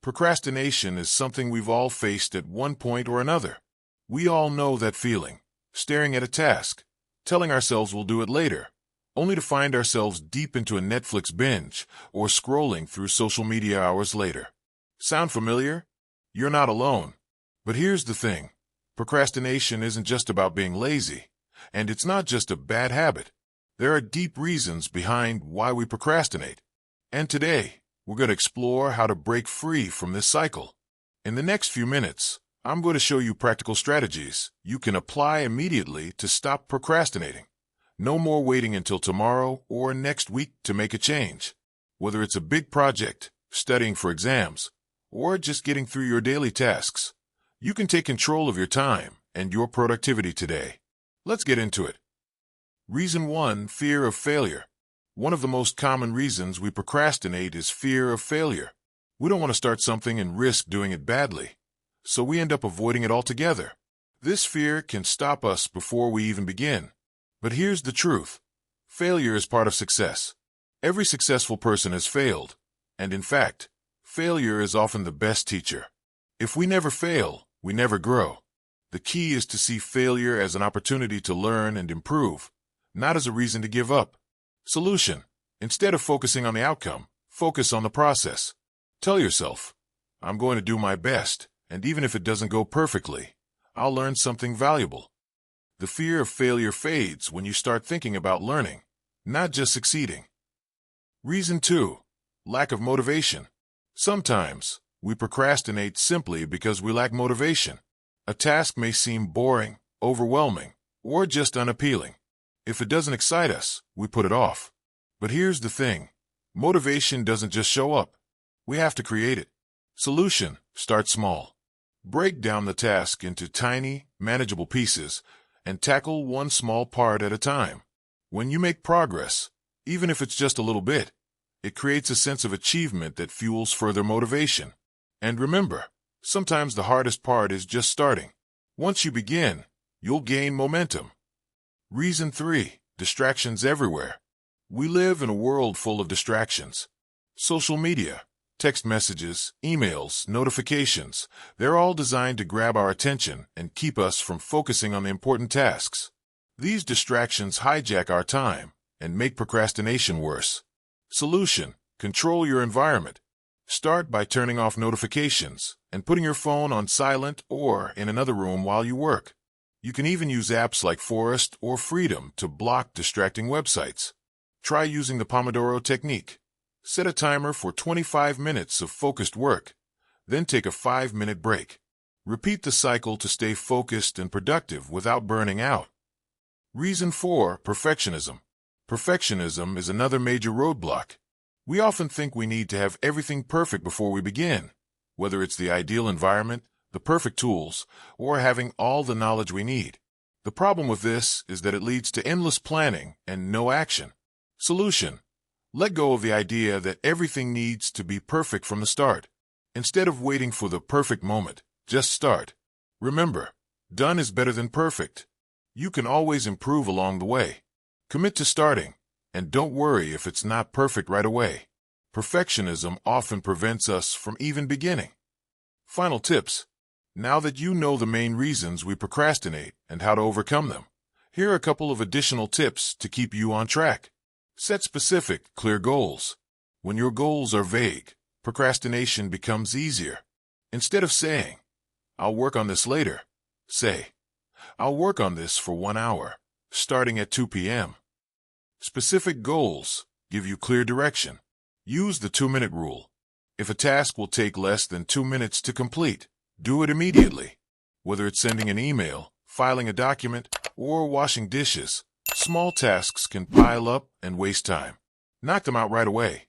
Procrastination is something we've all faced at one point or another. We all know that feeling, staring at a task, telling ourselves we'll do it later, only to find ourselves deep into a Netflix binge or scrolling through social media hours later. Sound familiar? You're not alone. But here's the thing. Procrastination isn't just about being lazy, and it's not just a bad habit. There are deep reasons behind why we procrastinate. And today, we're going to explore how to break free from this cycle. In the next few minutes, I'm going to show you practical strategies you can apply immediately to stop procrastinating. No more waiting until tomorrow or next week to make a change. Whether it's a big project, studying for exams, or just getting through your daily tasks, you can take control of your time and your productivity today. Let's get into it. Reason 1, fear of failure. One of the most common reasons we procrastinate is fear of failure. We don't want to start something and risk doing it badly, so we end up avoiding it altogether. This fear can stop us before we even begin. But here's the truth. Failure is part of success. Every successful person has failed, and in fact, failure is often the best teacher. If we never fail, we never grow. The key is to see failure as an opportunity to learn and improve, not as a reason to give up. Solution: instead of focusing on the outcome, focus on the process. Tell yourself, I'm going to do my best, and even if it doesn't go perfectly, I'll learn something valuable. The fear of failure fades when you start thinking about learning, not just succeeding. Reason 2, lack of motivation. Sometimes, we procrastinate simply because we lack motivation. A task may seem boring, overwhelming, or just unappealing. If it doesn't excite us, we put it off. But here's the thing. Motivation doesn't just show up. We have to create it. Solution: start small. Break down the task into tiny, manageable pieces and tackle one small part at a time. When you make progress, even if it's just a little bit, it creates a sense of achievement that fuels further motivation. And remember, sometimes the hardest part is just starting. Once you begin, you'll gain momentum. Reason 3, distractions everywhere. We live in a world full of distractions. Social media, text messages, emails, notifications, they're all designed to grab our attention and keep us from focusing on the important tasks. These distractions hijack our time and make procrastination worse. Solution: control your environment. Start by turning off notifications and putting your phone on silent or in another room while you work. You can even use apps like Forest or Freedom to block distracting websites. Try using the Pomodoro technique. Set a timer for 25 minutes of focused work, then take a 5-minute break. Repeat the cycle to stay focused and productive without burning out. Reason 4, perfectionism. Perfectionism is another major roadblock. We often think we need to have everything perfect before we begin, whether it's the ideal environment, the perfect tools, or having all the knowledge we need. The problem with this is that it leads to endless planning and no action. Solution: let go of the idea that everything needs to be perfect from the start. Instead of waiting for the perfect moment, just start. Remember, done is better than perfect. You can always improve along the way. Commit to starting, and don't worry if it's not perfect right away. Perfectionism often prevents us from even beginning. Final tips. Now that you know the main reasons we procrastinate and how to overcome them, here are a couple of additional tips to keep you on track. Set specific, clear goals. When your goals are vague, procrastination becomes easier. Instead of saying, I'll work on this later, say, I'll work on this for 1 hour, starting at 2 p.m. Specific goals give you clear direction. Use the 2-minute rule. If a task will take less than 2 minutes to complete, do it immediately. Whether it's sending an email, filing a document, or washing dishes, small tasks can pile up and waste time. Knock them out right away.